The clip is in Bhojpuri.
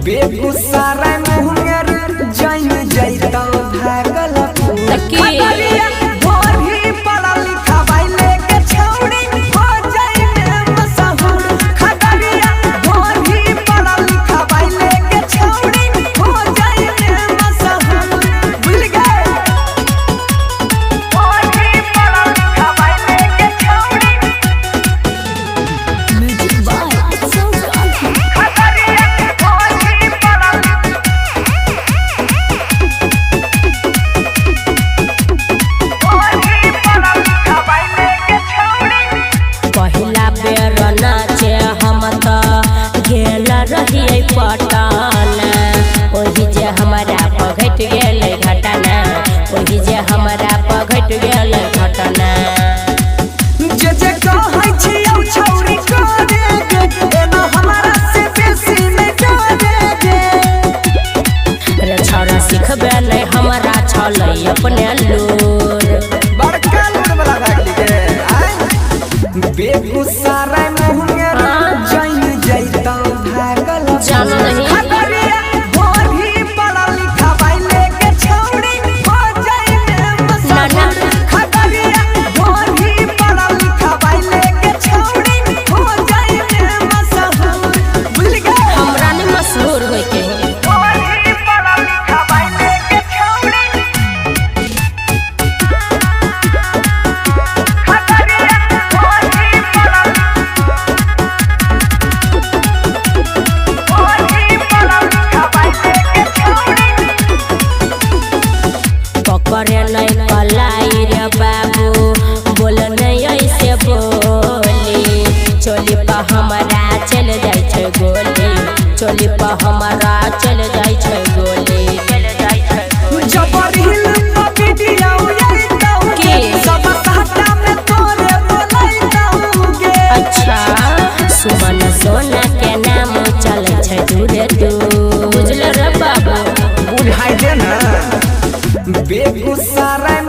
बेगूसराय मुंगेर जाइन जैतौ भागलपुर खगड़िया भोरी पढ़ा लिखा बाइले के छौड़ी हो जाइने मशहूर खगड़िया भोरी पढ़ा लिखा बाइले के छौड़ी हो जाइने मशहूर भूल गए भोरी पढ़ा लिखा बाइले के छौड़ी म्यूजिक बाय पहिला बेर नाचे हम त गेल रहिए पटना ओही जे हमारा पघट गेल घटना ओही जे हमारा पघट गेल घटना जे जे कहै छियौ छौरी करे गे एना हमारा से बेसी नै करे गे रे छौरा सिखबे नै हमारा छलै अपने लूर बड़का लूर वाला भागली गे बेगूसराय मुंगेर जाइन जैतौ भागलपुर जानो नहीं खगड़िया भोरी पढ़ा लिखा बाइले के छौड़ी हो जाइने मशहूर खगड़िया भोरी पढ़ा लिखा बाइले के छौड़ी हो जाइने मशहूर भूल गए हमरा नहीं मशहूर होय के भोरी पढ़ा लिखा बाइले के छौड़ी खगड़िया भोरी पढ़ा लिखा बाइले के छौड़ी पकड़े नहीं पलाई रे बाबू बोल नहीं ऐसे बोली चोली पर हमारा चल जाय छै गोली चोली पर हमारा चल जाय छै गोली जबर हिल वीडियो याइतौ के? सब साटा में तोरे बोलाइतौ गे अच्छा सुमन सोना के नाम चल छै दूरे दूर बुझल रे बाबू बुझाइ दे ना बेगूसराय